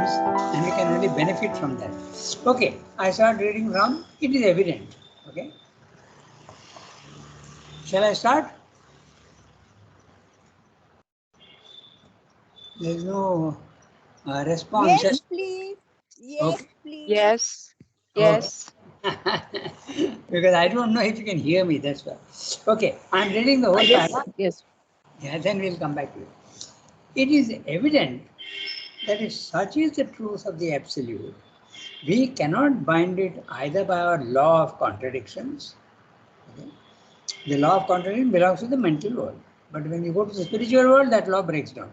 existence, and we can only benefit from that. Okay, I start reading from It is Evident. Okay, shall I start? There is no response. Yes, please. Yes, Okay. please. Yes, Okay. yes, Because I don't know if you can hear me, that's why. Okay, I'm reading the whole yes, paragraph. yes. Yeah, then we'll come back to it. It is evident that if such is the truth of the absolute, we cannot bind it either by our law of contradictions. Okay? The law of contradiction belongs to the mental world. But when you go to the spiritual world, that law breaks down.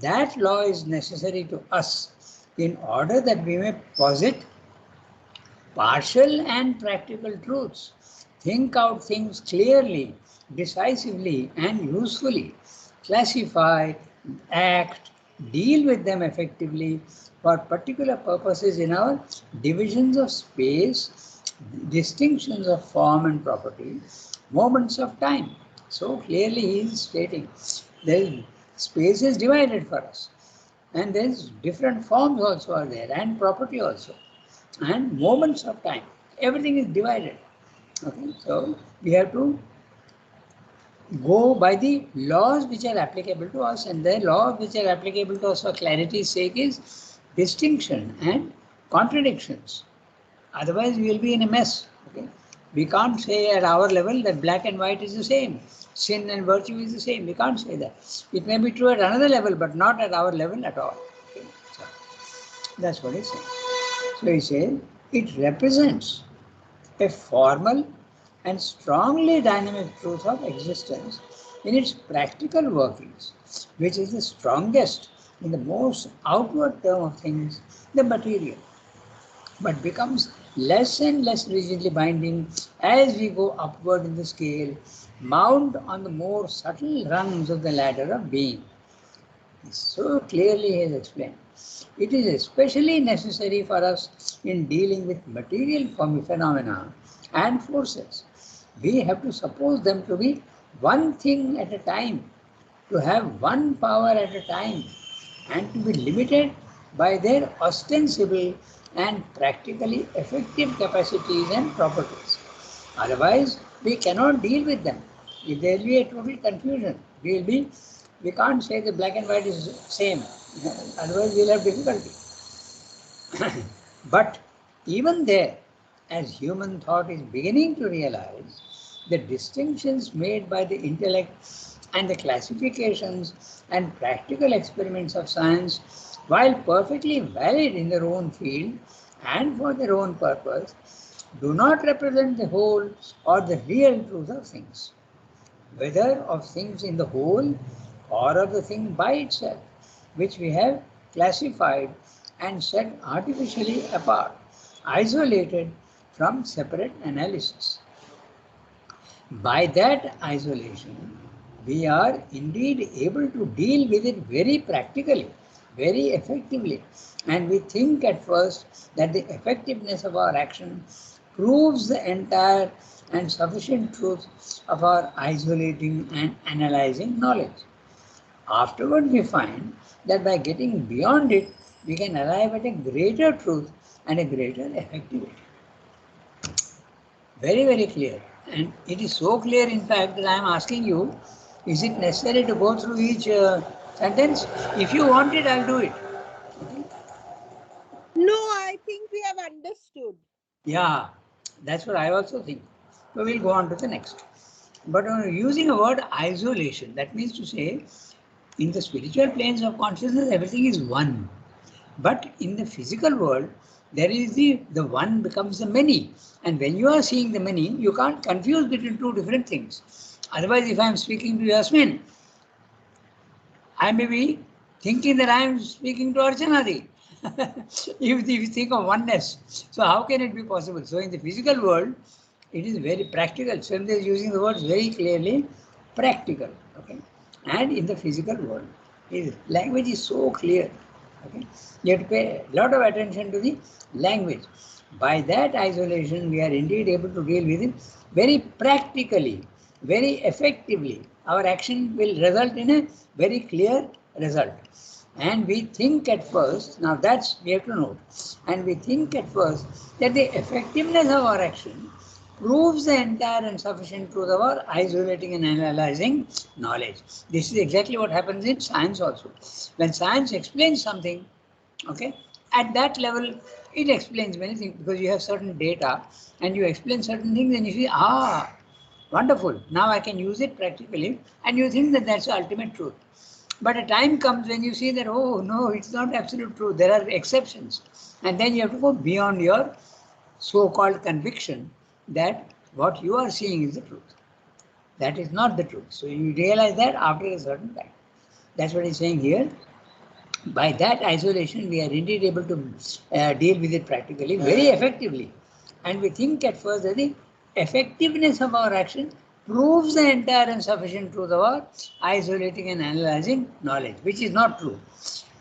That law is necessary to us in order that we may posit partial and practical truths. Think out things clearly, decisively, and usefully. Classify, act, deal with them effectively for particular purposes in our divisions of space, distinctions of form and property, moments of time. So clearly he is stating there space is divided for us, and there is different forms also are there, and property also, and moments of time. Everything is divided. Okay, so we have to go by the laws which are applicable to us, and the laws which are applicable to us for clarity's sake is distinction and contradictions. Otherwise, we will be in a mess. Okay, we can't say at our level that black and white is the same, sin and virtue is the same. We can't say that. It may be true at another level, but not at our level at all. Okay, so that's what he's saying. So he says it represents a formal and strongly dynamic truth of existence in its practical workings, which is the strongest in the most outward term of things, the material, but becomes less and less rigidly binding as we go upward in the scale, mount on the more subtle rungs of the ladder of being. So clearly he has explained. It is especially necessary for us in dealing with material phenomena and forces. We have to suppose them to be one thing at a time, to have one power at a time, and to be limited by their ostensible and practically effective capacities and properties. Otherwise, we cannot deal with them. There will be a total confusion. We can't say the black and white is same. Otherwise, we'll have difficulty. But even there, as human thought is beginning to realize, the distinctions made by the intellect and the classifications and practical experiments of science, while perfectly valid in their own field and for their own purpose, do not represent the whole or the real truth of things, whether of things in the whole or of the thing by itself, which we have classified and set artificially apart, isolated from separate analysis. By that isolation, we are indeed able to deal with it very practically, very effectively, and we think at first that the effectiveness of our action proves the entire and sufficient truth of our isolating and analyzing knowledge. Afterward, we find that by getting beyond it, we can arrive at a greater truth and a greater effectivity. Very, very clear. And it is so clear, in fact, that I am asking you, is it necessary to go through each sentence? If you want it, I'll do it. Okay? No, I think we have understood. Yeah, that's what I also think. So we'll go on to the next. But using a word isolation, that means to say, in the spiritual planes of consciousness, everything is one. But in the physical world, there is the one becomes the many. And when you are seeing the many, you can't confuse between two different things. Otherwise, if I am speaking to Yasmin, I may be thinking that I am speaking to Archanadi. if you think of oneness. So how can it be possible? So in the physical world, it is very practical. Swamdev is using the words very clearly, practical. Okay, and in the physical world, his language is so clear. Okay, you have to pay a lot of attention to the language. By that isolation, we are indeed able to deal with it very practically, very effectively. Our action will result in a very clear result. And we think at first, now that's we have to note, and we think at first that the effectiveness of our action proves the entire and sufficient truth of our isolating and analyzing knowledge. This is exactly what happens in science also. When science explains something, okay, at that level, it explains many things because you have certain data and you explain certain things and you see, wonderful, now I can use it practically, and you think that that's the ultimate truth. But a time comes when you see that, oh no, it's not absolute truth, there are exceptions. And then you have to go beyond your so-called conviction that what you are seeing is the truth. That is not the truth. So you realize that after a certain time. That's what he's saying here. By that isolation, we are indeed able to deal with it practically very effectively. And we think at first that the effectiveness of our action proves the entire and sufficient truth of our isolating and analyzing knowledge, which is not true.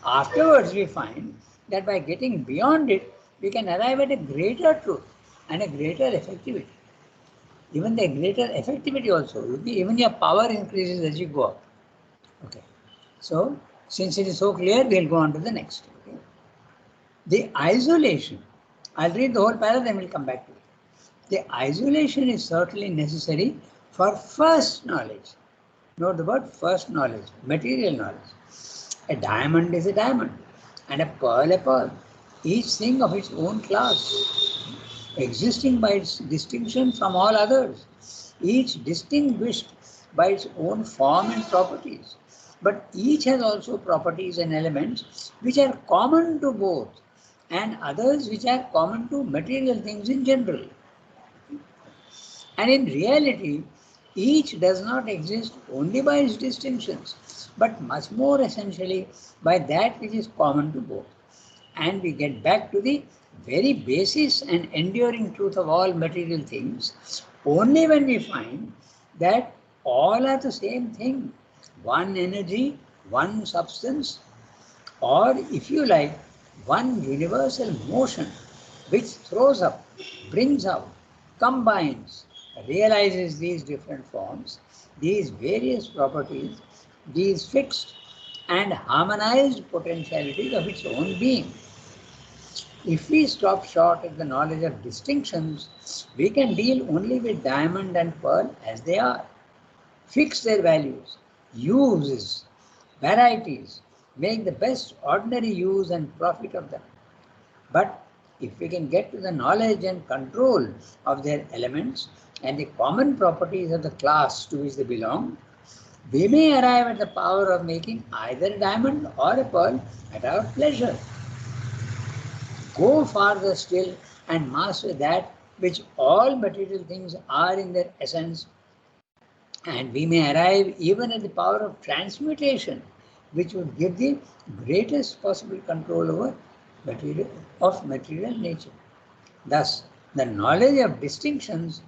Afterwards, we find that by getting beyond it, we can arrive at a greater truth and a greater effectivity. Even the greater effectivity also, even your power increases as you go up. Okay. So, since it is so clear, we'll go on to the next. Okay. The isolation, I'll read the whole paragraph, then we'll come back to it. The isolation is certainly necessary for first knowledge. Note the word first knowledge, material knowledge. A diamond is a diamond, and a pearl, each thing of its own class, existing by its distinction from all others, each distinguished by its own form and properties. But each has also properties and elements which are common to both, and others which are common to material things in general. And in reality, each does not exist only by its distinctions, but much more essentially by that which is common to both. And we get back to the very basis and enduring truth of all material things only when we find that all are the same thing, one energy, one substance, or if you like, one universal motion which throws up, brings out, combines, realizes these different forms, these various properties, these fixed and harmonized potentialities of its own being. If we stop short at the knowledge of distinctions, we can deal only with diamond and pearl as they are. Fix their values, uses, varieties, make the best ordinary use and profit of them. But if we can get to the knowledge and control of their elements and the common properties of the class to which they belong, we may arrive at the power of making either a diamond or a pearl at our pleasure. Go farther still and master that which all material things are in their essence, and we may arrive even at the power of transmutation, which would give the greatest possible control over material nature. Thus, the knowledge of distinctions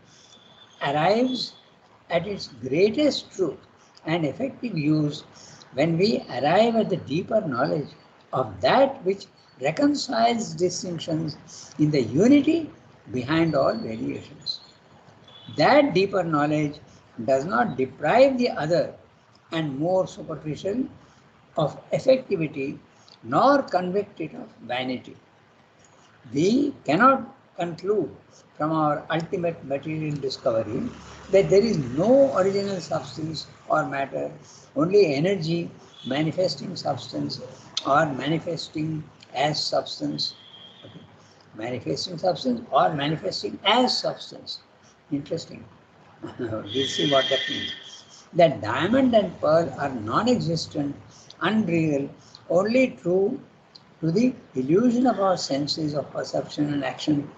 arrives at its greatest truth and effective use when we arrive at the deeper knowledge of that which reconciles distinctions in the unity behind all variations. That deeper knowledge does not deprive the other and more superficial of effectivity nor convict it of vanity. We cannot conclude from our ultimate material discovery that there is no original substance or matter, only energy manifesting substance or manifesting as substance. Okay. Manifesting substance or manifesting as substance. Interesting. We'll see what that means. That diamond and pearl are non-existent, unreal, only true to the illusion of our senses of perception and action,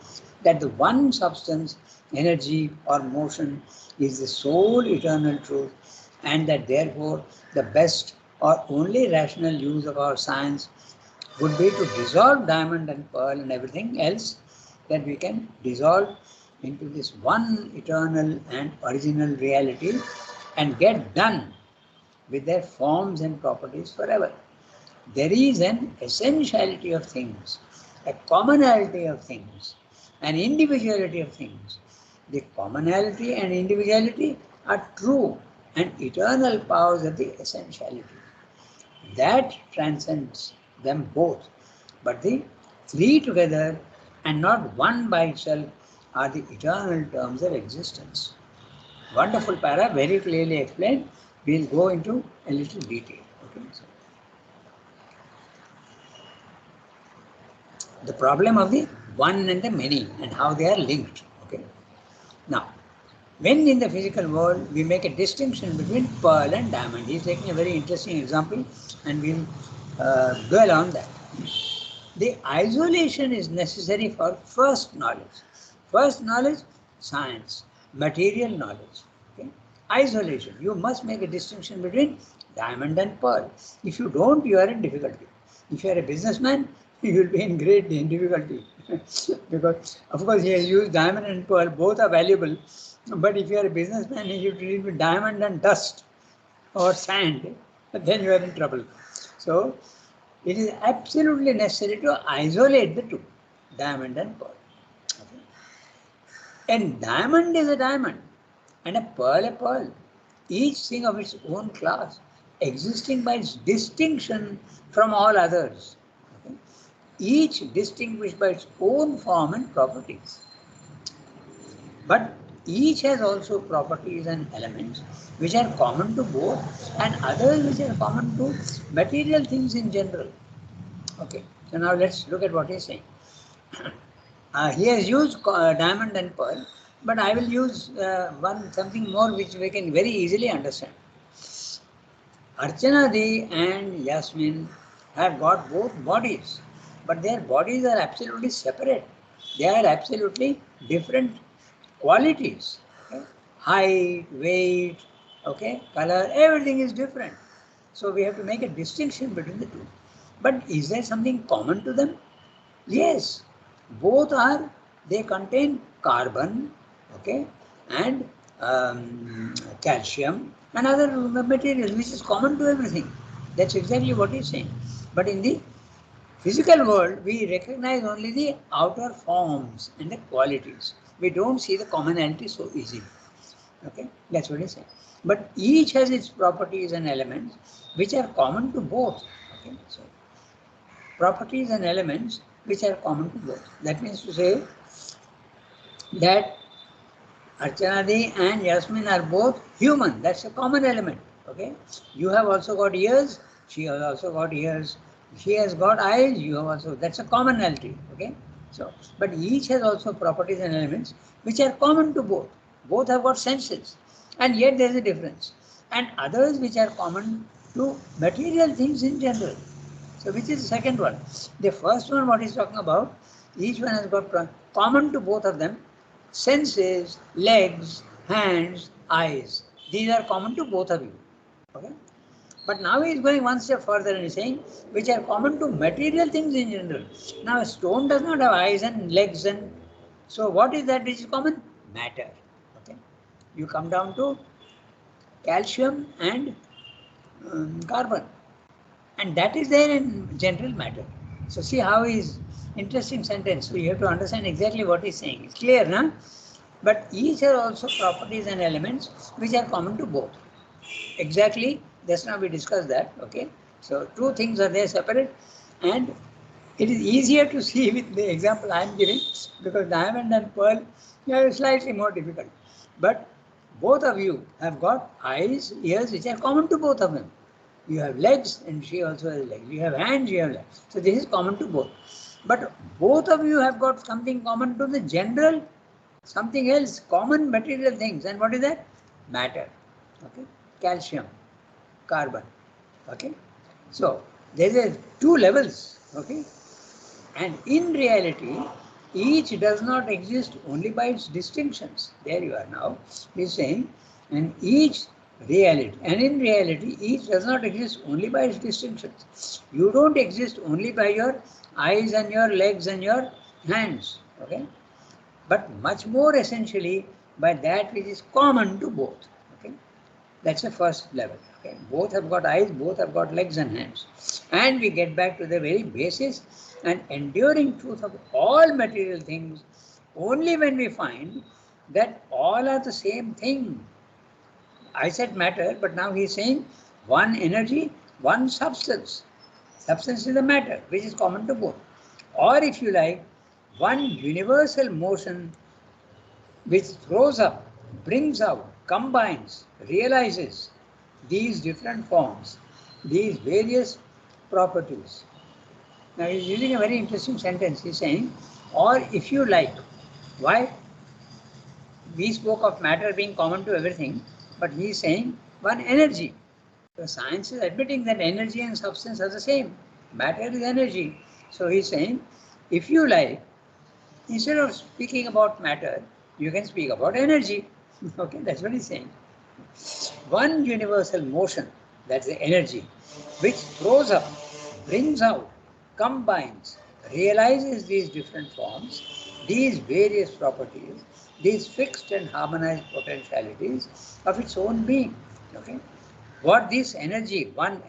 that the one substance, energy or motion is the sole eternal truth, and that therefore the best or only rational use of our science would be to dissolve diamond and pearl and everything else that we can dissolve into this one eternal and original reality and get done with their forms and properties forever. There is an essentiality of things, a commonality of things, an individuality of things. The commonality and individuality are true and eternal powers of the essentiality. that transcends them both. But the three together and not one by itself are the eternal terms of existence. Wonderful para, very clearly explained. We'll go into a little detail. Okay? So, the problem of the one and the many and how they are linked. Okay. Now, when in the physical world we make a distinction between pearl and diamond, he's taking a very interesting example and we'll dwell on that. The isolation is necessary for first knowledge. First knowledge, science, material knowledge. Okay? Isolation. You must make a distinction between diamond and pearl. If you don't, you are in difficulty. If you are a businessman, you will be in great difficulty. Because, of course, he has used diamond and pearl, both are valuable. But if you are a businessman, you deal with diamond and dust or sand, then you are in trouble. So, it is absolutely necessary to isolate the two, diamond and pearl. Okay. And diamond is a diamond and a pearl, each thing of its own class, existing by its distinction from all others. Okay. Each distinguished by its own form and properties. But each has also properties and elements which are common to both and others which are common to material things in general. Okay, so now let's look at what he's saying. He has used diamond and pearl, but I will use something more which we can very easily understand. Archana Di and Yasmin have got both bodies, but their bodies are absolutely separate. They are absolutely different qualities. Okay? Height, weight, okay, color, everything is different. So we have to make a distinction between the two. But is there something common to them? Yes, both are, they contain carbon, okay, and calcium and other materials which is common to everything. That's exactly what he's saying. But in the physical world, we recognize only the outer forms and the qualities. We don't see the commonality so easily. Okay, that's what he's saying. But each has its properties and elements which are common to both. Okay, so properties and elements which are common to both. That means to say that Archana Di and Yasmin are both human. That's a common element. Okay, you have also got ears. She has also got ears. She has got eyes. You have also. That's a commonality. Okay, so but each has also properties and elements which are common to both. Both have got senses, and yet there is a difference. And others which are common to material things in general. So which is the second one? The first one, what he's talking about, each one has got common to both of them, senses, legs, hands, eyes. These are common to both of you. Okay? But now he is going one step further and he's saying, which are common to material things in general. Now a stone does not have eyes and legs, and so what is that which is common? Matter. Okay? You come down to calcium and carbon. And that is there in general matter. So see how is interesting sentence. So you have to understand exactly what he's saying. It's clear, no? But each are also properties and elements which are common to both. Exactly, just now we discussed that. Okay. So two things are there separate, and it is easier to see with the example I am giving because diamond and pearl are slightly more difficult. But both of you have got eyes, ears which are common to both of them. You have legs and she also has legs. You have hands, you have legs. So this is common to both. But both of you have got something common to the general, something else, common material things. And what is that? Matter. Okay. Calcium, carbon. Okay. So there are two levels. Okay. And in reality, each does not exist only by its distinctions. There you are now. He's saying, and each reality, and in reality, each does not exist only by its distinctions. You don't exist only by your eyes and your legs and your hands, okay? But much more essentially by that which is common to both, okay? That's the first level, okay? Both have got eyes, both have got legs and hands. And we get back to the very basis and enduring truth of all material things only when we find that all are the same thing. I said matter, but now he's saying one energy one substance. Substance is the matter, which is common to both. Or if you like, one universal motion which throws up, brings out, combines, realizes these different forms, these various properties. Now he's using a very interesting sentence. He's saying, or if you like, why? We spoke of matter being common to everything, but he's saying one energy. So science is admitting that energy and substance are the same. Matter is energy. So he's saying, if you like, instead of speaking about matter, you can speak about energy. Okay, that's what he's saying. One universal motion, that's the energy, which throws up, brings out, combines, realizes these different forms, these various properties, these fixed and harmonized potentialities of its own being. Okay? What this energy, one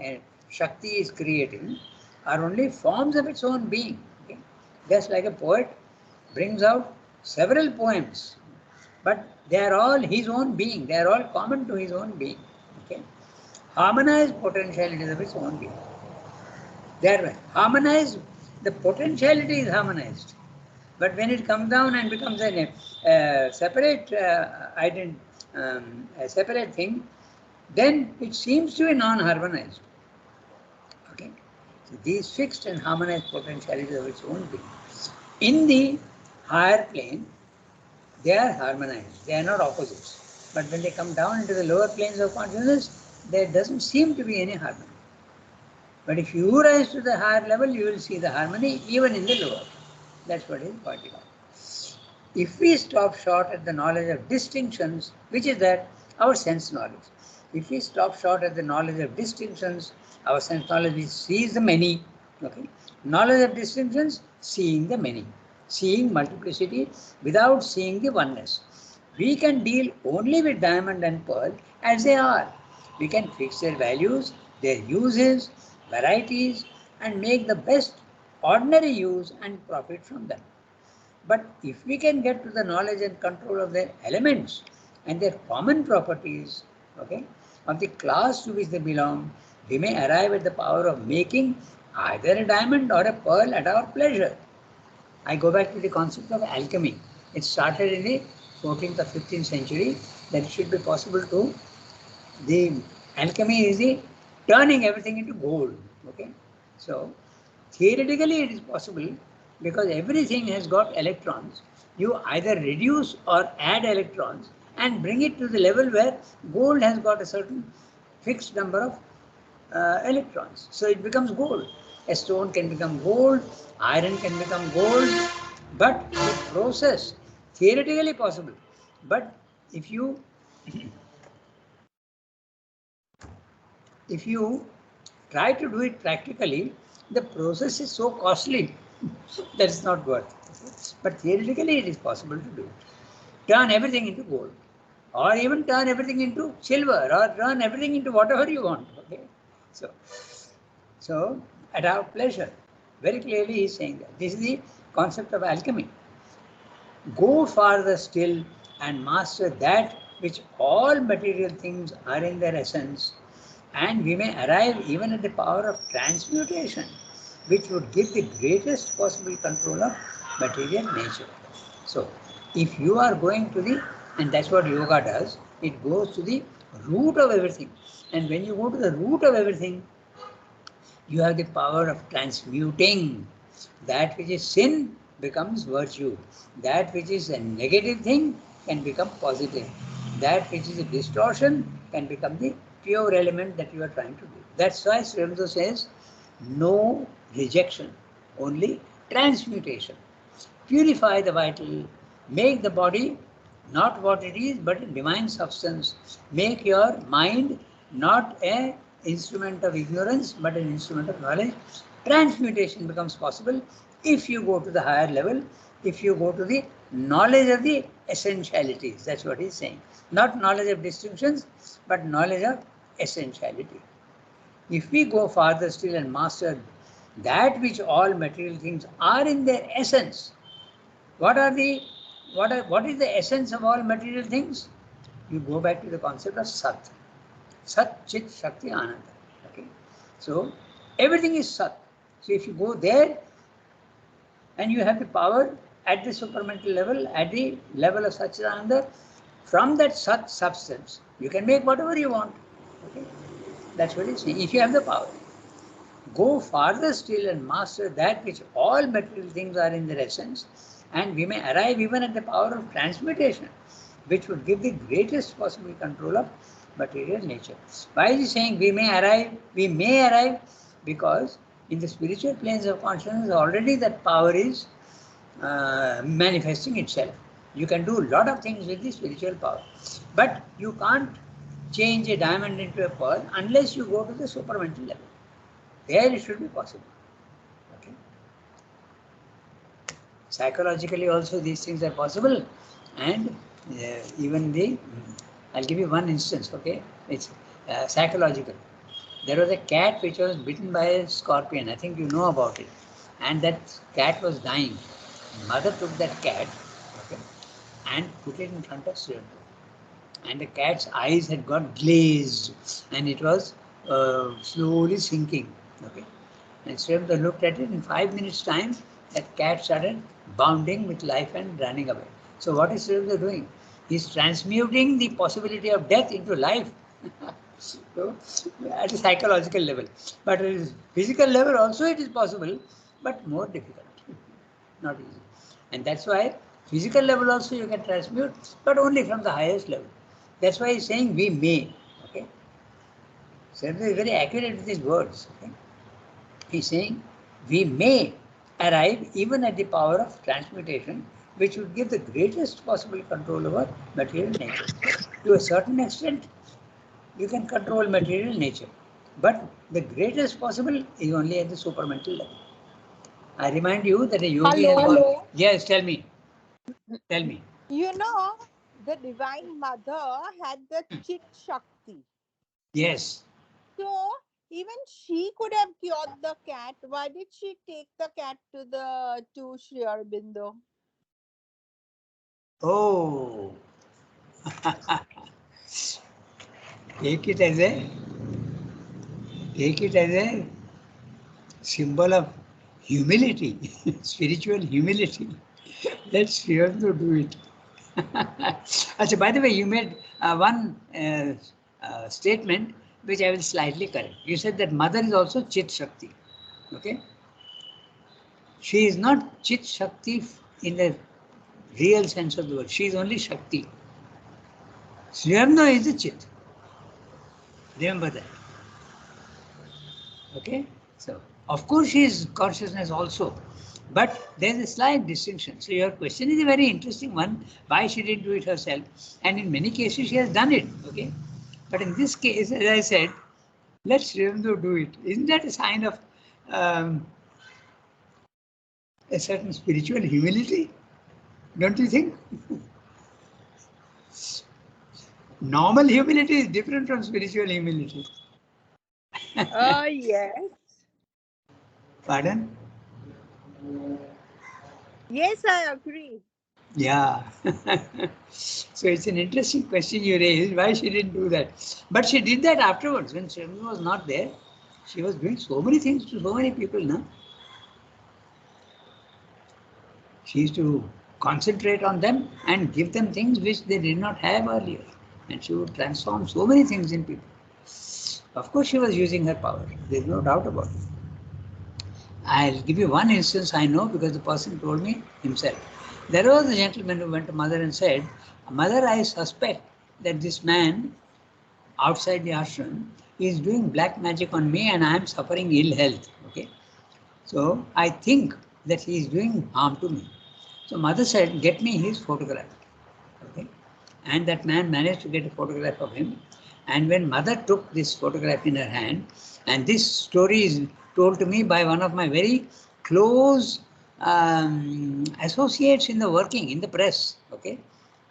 Shakti is creating, are only forms of its own being. Okay? Just like a poet brings out several poems, but they are all his own being, they are all common to his own being. Okay? Harmonized potentialities of his own being. They are harmonized, the potentiality is harmonized. But when it comes down and becomes a separate a separate thing, then it seems to be non-harmonized. Okay? So these fixed and harmonized potentialities of its own being. In the higher plane, they are harmonized, they are not opposites. But when they come down into the lower planes of consciousness, there doesn't seem to be any harmony. But if you rise to the higher level, you will see the harmony even in the lower. That's what is pointing out. If we stop short at the knowledge of distinctions, which is that our sense knowledge, if we stop short at the knowledge of distinctions, our sense knowledge which sees the many, okay? Knowledge of distinctions, seeing the many, seeing multiplicity without seeing the oneness. We can deal only with diamond and pearl as they are. We can fix their values, their uses, varieties, and make the best ordinary use and profit from them. But if we can get to the knowledge and control of their elements and their common properties, okay, of the class to which they belong, we may arrive at the power of making either a diamond or a pearl at our pleasure. I go back to the concept of alchemy. It started in the 14th or 15th century, that it should be possible to, the alchemy is the turning everything into gold. Okay, so theoretically it is possible because everything has got electrons. You either reduce or add electrons and bring it to the level where gold has got a certain fixed number of electrons. So it becomes gold. A stone can become gold, iron can become gold, but the process theoretically possible. But if you try to do it practically, the process is so costly that it's not worth it. But theoretically, it is possible to do it. Turn everything into gold, or even turn everything into silver, or turn everything into whatever you want. Okay, so at our pleasure. Very clearly, he is saying that this is the concept of alchemy. Go farther still and master that which all material things are in their essence, and we may arrive even at the power of transmutation, which would give the greatest possible control of material nature. So, if you are going to the, and that's what yoga does, it goes to the root of everything. And when you go to the root of everything, you have the power of transmuting. That which is sin becomes virtue. That which is a negative thing can become positive. That which is a distortion can become the pure element that you are trying to do. That's why Sri Aurobindo says, no rejection, only transmutation. Purify the vital, make the body not what it is, but a divine substance. Make your mind not an instrument of ignorance, but an instrument of knowledge. Transmutation becomes possible if you go to the higher level, if you go to the knowledge of the essentialities. That's what he's saying. Not knowledge of distinctions, but knowledge of essentiality. If we go farther still and master that which all material things are in their essence, what is the essence of all material things? You go back to the concept of Sat. Sat, Chit, Shakti, Ananda. Okay? So everything is Sat. So if you go there and you have the power at the supramental level, at the level of Satchidananda, from that Sat substance, you can make whatever you want. Okay? That's what he's saying. If you have the power, go farther still and master that which all material things are in their essence, and we may arrive even at the power of transmutation, which would give the greatest possible control of material nature. Why is he saying we may arrive? We may arrive because in the spiritual planes of consciousness already that power is manifesting itself. You can do a lot of things with the spiritual power, but you can't change a diamond into a pearl unless you go to the supramental level. There it should be possible. Okay. Psychologically also these things are possible, and even the, I'll give you one instance, okay? It's psychological. There was a cat which was bitten by a scorpion. I think you know about it. And that cat was dying. Mother took that cat, okay, and put it in front of Sri Lanka. And the cat's eyes had got glazed and it was slowly sinking. Okay. And Sri Lanka looked at it. In 5 minutes' time, that cat started bounding with life and running away. So what is Sri Lanka doing? He's transmuting the possibility of death into life. So, at a psychological level. But at a physical level also it is possible, but more difficult. Not easy. And that's why physical level also you can transmute, but only from the highest level. That's why he's saying we may. Okay. So is very accurate with his words. Okay. He's saying we may arrive even at the power of transmutation, which would give the greatest possible control over material nature. To a certain extent, you can control material nature, but the greatest possible is only at the supramental level. I remind you that a yogi has got. Hello. Yes, tell me. Tell me. You know, the Divine Mother had the Chit Shakti. Yes. So even she could have cured the cat. Why did she take the cat to Sri Aurobindo? Oh. take it as a take it as a symbol of humility, spiritual humility. Let's fear to do it. Achha, by the way, you made one statement which I will slightly correct. You said that mother is also Chit Shakti. Okay? She is not Chit Shakti in the real sense of the word. She is only Shakti. Sriyamno is the Chit. Remember that. Okay? So, of course, she is consciousness also. But there is a slight distinction. So, your question is a very interesting one. Why she didn't do it herself? And in many cases, she has done it. Okay? But in this case, as I said, let Sriyamno do it. Isn't that a sign of a certain spiritual humility? Don't you think? Normal humility is different from spiritual humility. Yes. Pardon? Yes, I agree. Yeah. So it's an interesting question you raised, why she didn't do that. But she did that afterwards when Sriyamno was not there. She was doing so many things to so many people, no? She used to concentrate on them and give them things which they did not have earlier. And she would transform so many things in people. Of course, she was using her power. There's no doubt about it. I'll give you one instance I know because the person told me himself. There was a gentleman who went to mother and said, Mother, I suspect that this man outside the ashram is doing black magic on me and I am suffering ill health. Okay. So I think that he is doing harm to me. So mother said, get me his photograph. Okay. And that man managed to get a photograph of him. And when mother took this photograph in her hand, and this story is told to me by one of my very close associates in the working, in the press. Okay.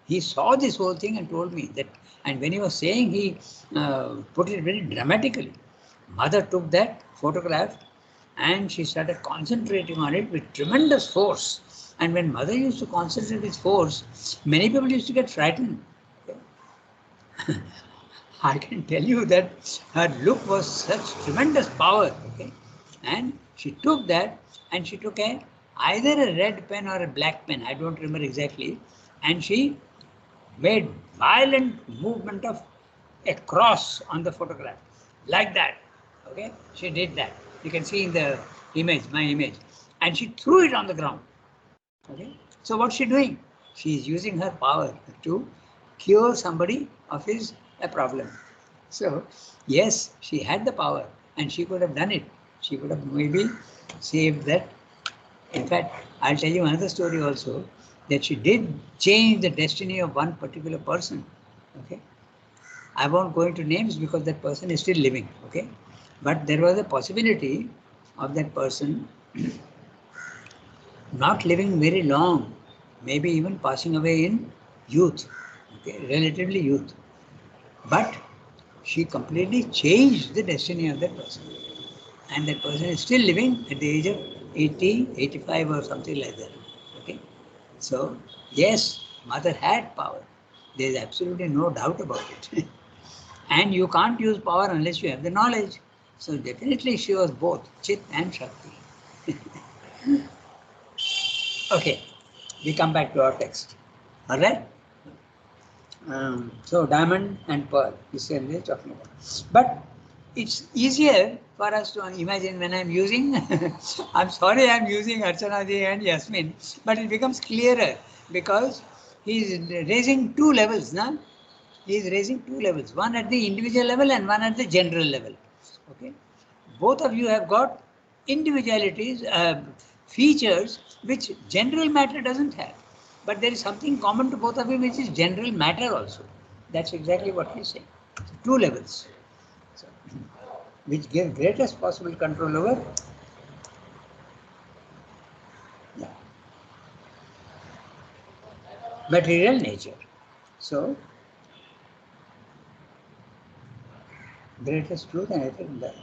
He saw this whole thing and told me that, and when he was saying, he put it very dramatically. Mother took that photograph and she started concentrating on it with tremendous force. And when mother used to concentrate with force, many people used to get frightened. I can tell you that her look was such tremendous power, okay? And she took that and she took either a red pen or a black pen, I don't remember exactly, and she made violent movement of a cross on the photograph, like that, okay? She did that. You can see in the image, my image, and she threw it on the ground, okay? So what's she doing? She is using her power to cure somebody of his a problem. So, yes, she had the power and she could have done it. She could have maybe saved that. In fact, I'll tell you another story also, that she did change the destiny of one particular person. Okay. I won't go into names because that person is still living. Okay. But there was a possibility of that person not living very long, maybe even passing away in youth, okay, relatively youth. But she completely changed the destiny of that person. And that person is still living at the age of 80, 85 or something like that. Okay. So, yes, mother had power. There is absolutely no doubt about it. And you can't use power unless you have the knowledge. So definitely she was both Chit and Shakti. Okay, we come back to our text. All right. So diamond and pearl is what we are talking about. But it's easier for us to imagine when I'm using, I'm sorry I'm using Archana ji and Yasmin, but it becomes clearer because he's raising two levels, na? He is raising two levels, one at the individual level and one at the general level. Okay, both of you have got individualities, features which general matter doesn't have. But there is something common to both of you, which is general matter also. That's exactly what he's saying. Two levels, so, which give greatest possible control over material nature. So, greatest truth, and I think that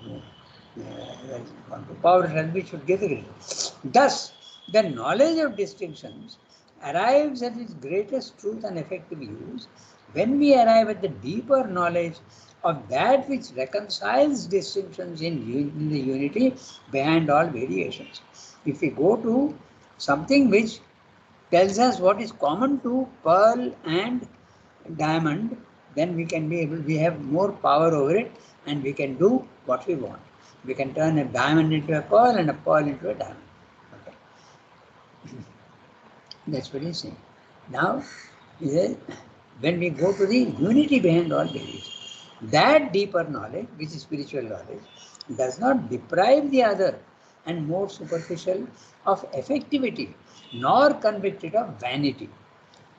power and we should give the greatest. Thus, the knowledge of distinctions arrives at its greatest truth and effective use when we arrive at the deeper knowledge of that which reconciles distinctions in the unity behind all variations. If we go to something which tells us what is common to pearl and diamond, then we can be able, we have more power over it and we can do what we want. We can turn a diamond into a pearl and a pearl into a diamond. Okay. That's what he's saying. Now, when we go to the unity behind all beliefs, that deeper knowledge, which is spiritual knowledge, does not deprive the other and more superficial of effectivity, nor convict it of vanity.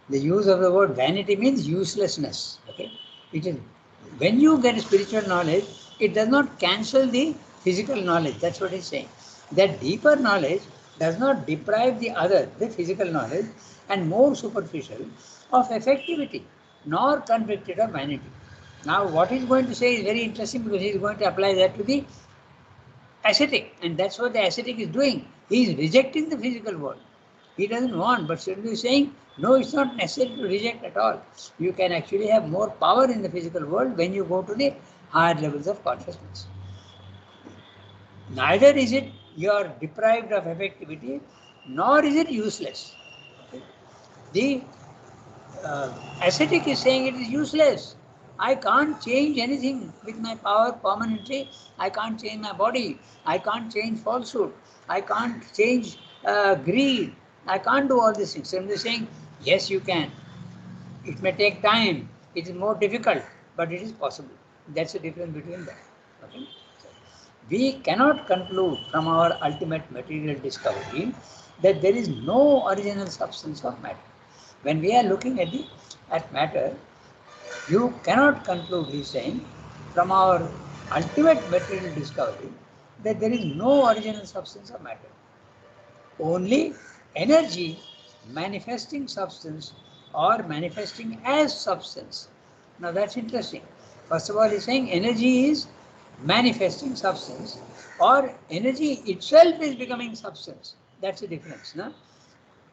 The use of the word vanity means uselessness. Okay, it is when you get spiritual knowledge, it does not cancel the physical knowledge. That's what he's saying. That deeper knowledge does not deprive the other, the physical knowledge, and more superficial of effectivity, nor convict it of vanity. Now, what he's going to say is very interesting because he's going to apply that to the ascetic, and that's what the ascetic is doing. He is rejecting the physical world. He doesn't want, but Sridhar is saying, no, it's not necessary to reject at all. You can actually have more power in the physical world when you go to the higher levels of consciousness. Neither is it you are deprived of effectivity, nor is it useless. Okay? The ascetic is saying it is useless. I can't change anything with my power permanently. I can't change my body. I can't change falsehood. I can't change greed. I can't do all these things. So they're saying, yes, you can. It may take time. It is more difficult, but it is possible. That's the difference between that. Okay? We cannot conclude from our ultimate material discovery that there is no original substance of matter. When we are looking at matter, you cannot conclude, he is saying, from our ultimate material discovery that there is no original substance of matter. Only energy manifesting substance or manifesting as substance. Now that's interesting. First of all, he's saying energy is manifesting substance or energy itself is becoming substance. That's the difference. No?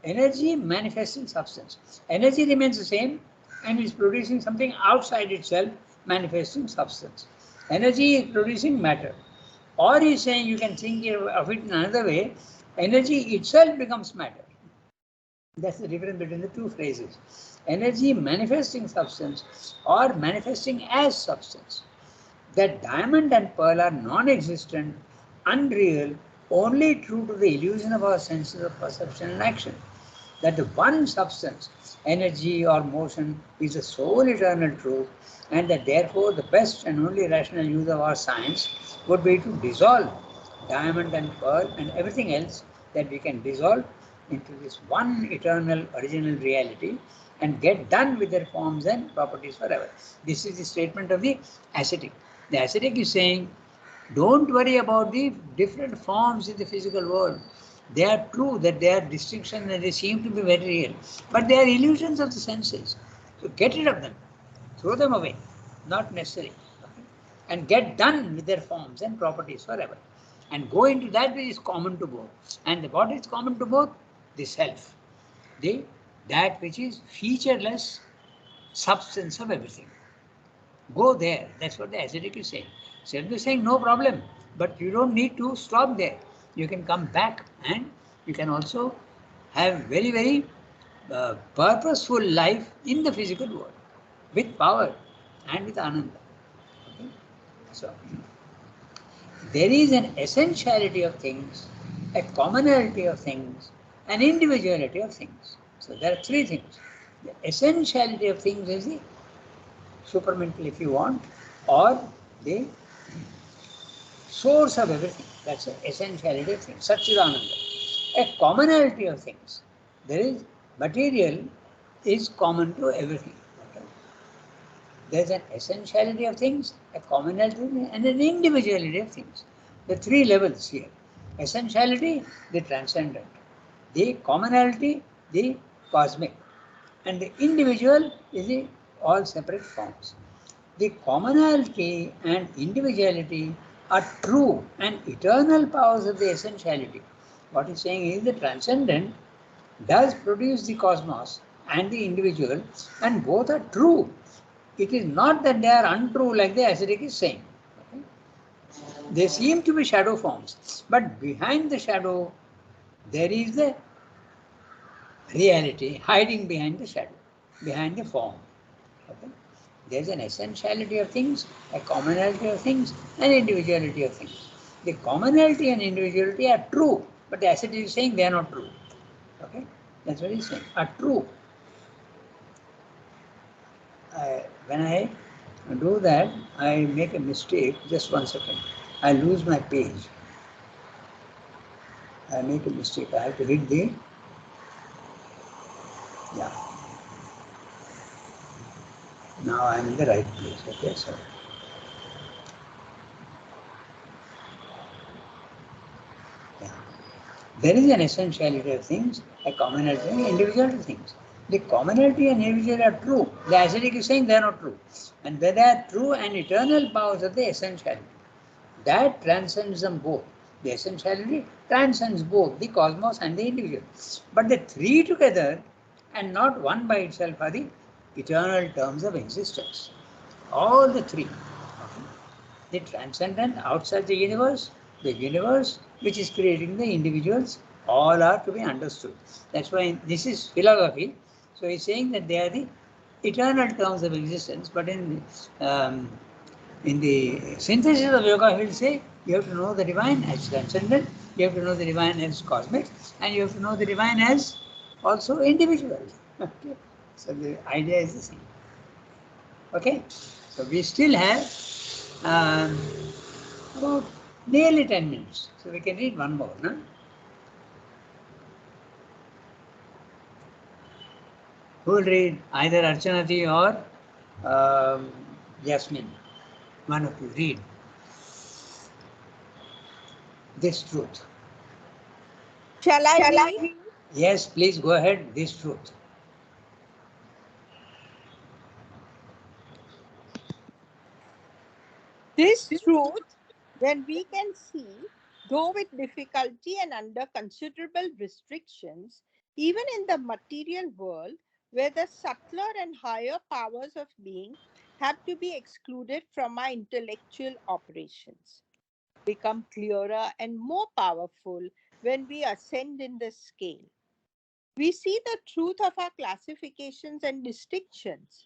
Energy manifesting substance. Energy remains the same and is producing something outside itself, manifesting substance. Energy is producing matter. Or he's saying you can think of it in another way, energy itself becomes matter. That's the difference between the two phrases. Energy manifesting substance or manifesting as substance. That diamond and pearl are non-existent, unreal, only true to the illusion of our senses of perception and action. That the one substance, energy or motion, is the sole eternal truth, and that therefore the best and only rational use of our science would be to dissolve diamond and pearl and everything else that we can dissolve into this one eternal original reality and get done with their forms and properties forever. This is the statement of the ascetic. The ascetic is saying, don't worry about the different forms in the physical world. They are true, that they are distinctions and they seem to be very real, but they are illusions of the senses. So get rid of them, throw them away, not necessary, okay? And get done with their forms and properties forever. And go into that which is common to both. And what is common to both? The self, that which is featureless substance of everything. Go there. That's what the ascetic is saying. Self is saying no problem, but you don't need to stop there. You can come back and you can also have very, very purposeful life in the physical world with power and with ananda. Okay? So, there is an essentiality of things, a commonality of things, an individuality of things. So, there are three things. The essentiality of things is the supramental, if you want, or the source of everything. That's the essentiality of things, Satchidananda. A commonality of things. There is material is common to everything. Okay? There's an essentiality of things, a commonality, and an individuality of things. The three levels here. Essentiality, the transcendent. The commonality, the cosmic. And the individual is the all separate forms. The commonality and individuality are true and eternal powers of the essentiality. What he's saying is the transcendent does produce the cosmos and the individual, and both are true. It is not that they are untrue like the ascetic is saying. Okay? They seem to be shadow forms, but behind the shadow there is the reality hiding behind the shadow, behind the form. Okay? There is an essentiality of things, a commonality of things, and individuality of things. The commonality and individuality are true, but the ascetic is saying they are not true. Okay? That's what he's saying, are true. When I do that, I make a mistake. Just 1 second. I lose my page. I make a mistake. I have to hit the, yeah. Now I am in the right place. Okay, so. Yeah. There is an essentiality of things, a commonality and individuality of things. The commonality and individuality are true. The ascetic is saying they are not true. And they are true and eternal powers of the essentiality. That transcends them both. The essentiality transcends both the cosmos and the individual. But the three together and not one by itself are the eternal terms of existence. All the three. Okay? The transcendent outside the universe which is creating the individuals, all are to be understood. That's why this is philosophy. So he's saying that they are the eternal terms of existence, but in the synthesis of yoga, he will say you have to know the divine as transcendent, you have to know the divine as cosmic, and you have to know the divine as also individual. Okay? So the idea is the same. Okay? So we still have about nearly 10 minutes. So we can read one more, no? Who will read? Either Archanati or Yasmin. One of you read this truth. Shall I read? Yes, please go ahead. This truth. This truth, when we can see, though with difficulty and under considerable restrictions, even in the material world, where the subtler and higher powers of being have to be excluded from our intellectual operations, become clearer and more powerful when we ascend in the scale. We see the truth of our classifications and distinctions,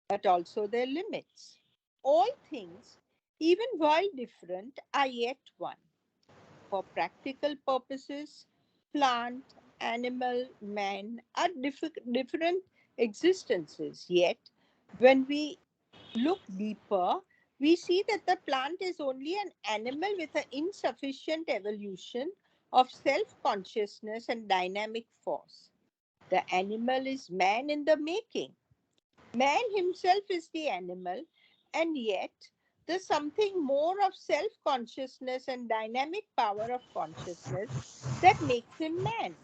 but also their limits. All things, even while different, are yet one. For practical purposes, plant, animal, man are different existences. Yet, when we look deeper, we see that the plant is only an animal with an insufficient evolution of self consciousness and dynamic force. The animal is man in the making. Man himself is the animal, and yet there's something more of self consciousness and dynamic power of consciousness that makes him man.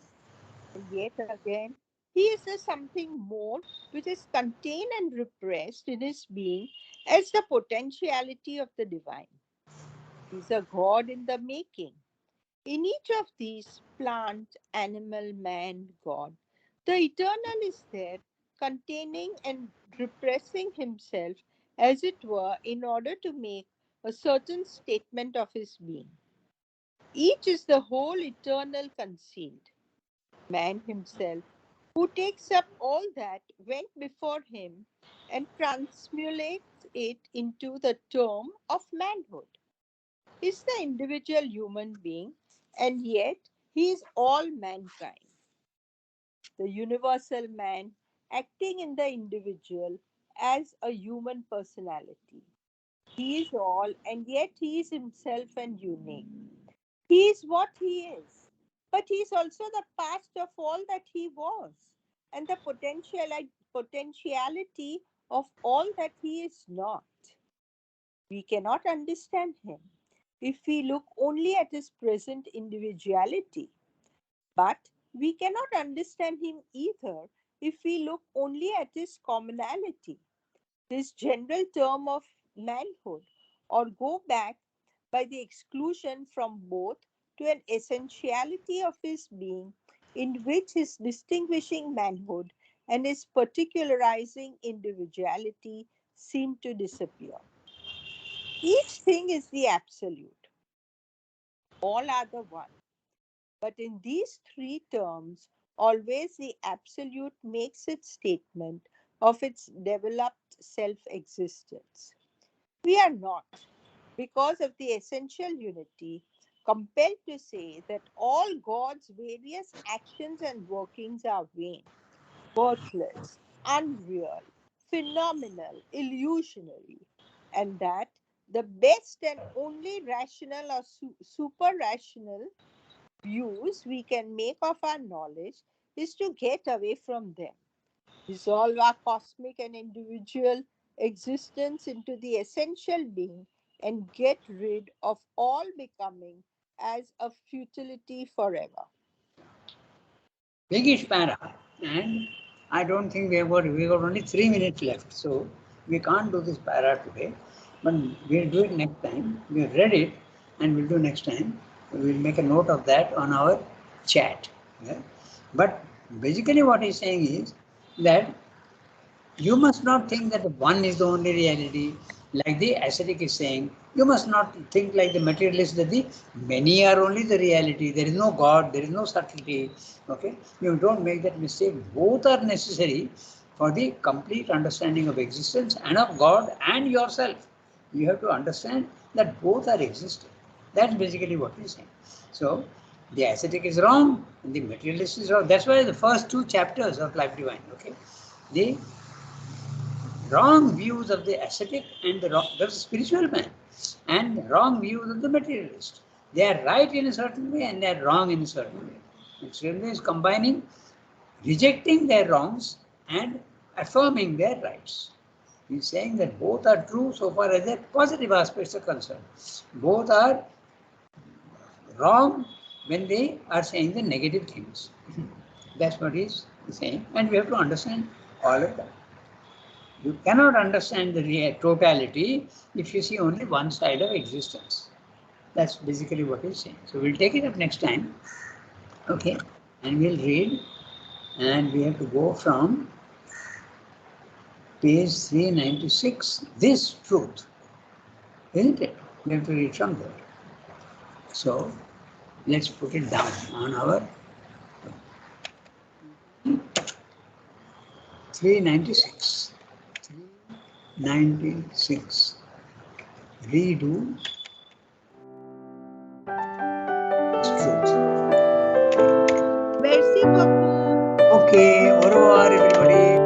And yet again, he is the something more which is contained and repressed in his being as the potentiality of the divine. He is a God in the making. In each of these, plant, animal, man, God, the eternal is there, containing and repressing himself, as it were, in order to make a certain statement of his being. Each is the whole eternal concealed. Man himself, who takes up all that went before him and transmutates it into the term of manhood, is the individual human being, and yet he is all mankind. The universal man acting in the individual as a human personality. He is all, and yet he is himself and unique. He is what he is, but he is also the past of all that he was, and the potentiality of all that he is not. We cannot understand him if we look only at his present individuality, but we cannot understand him either if we look only at his commonality, this general term of manhood, or go back by the exclusion from both to an essentiality of his being in which his distinguishing manhood and his particularizing individuality seem to disappear. Each thing is the absolute, all are the one. But in these three terms, always the absolute makes its statement of its developed self existence. We are not, because of the essential unity, compelled to say that all God's various actions and workings are vain, worthless, unreal, phenomenal, illusionary, and that the best and only rational or super rational views we can make of our knowledge is to get away from them, dissolve our cosmic and individual existence into the essential being, and get rid of all becoming as a futility forever. Biggish para, and I don't think we got only 3 minutes left, so we can't do this para today, but we'll do it next time. We read it, and we'll do next time. We'll make a note of that on our chat. Yeah? But basically, what he's saying is that you must not think that the one is the only reality. Like the ascetic is saying, you must not think like the materialist that the many are only the reality. There is no God, there is no subtlety. Okay, you don't make that mistake. Both are necessary for the complete understanding of existence and of God and yourself. You have to understand that both are existing. That's basically what he's saying. So the ascetic is wrong and the materialist is wrong. That's why the first two chapters of Life Divine, okay, the wrong views of the ascetic and the spiritual man, and wrong views of the materialist. They are right in a certain way and they are wrong in a certain way. And Srila is combining, rejecting their wrongs and affirming their rights. He is saying that both are true so far as their positive aspects are concerned. Both are wrong when they are saying the negative things. That's what he is saying, and we have to understand all of that. You cannot understand the totality if you see only one side of existence. That's basically what he's saying. So we'll take it up next time. Okay, and we'll read, and we have to go from page 396, this truth, isn't it? We have to read from there. So let's put it down on our 396. 396. Redo truth. Merci beaucoup. Okay, au revoir everybody.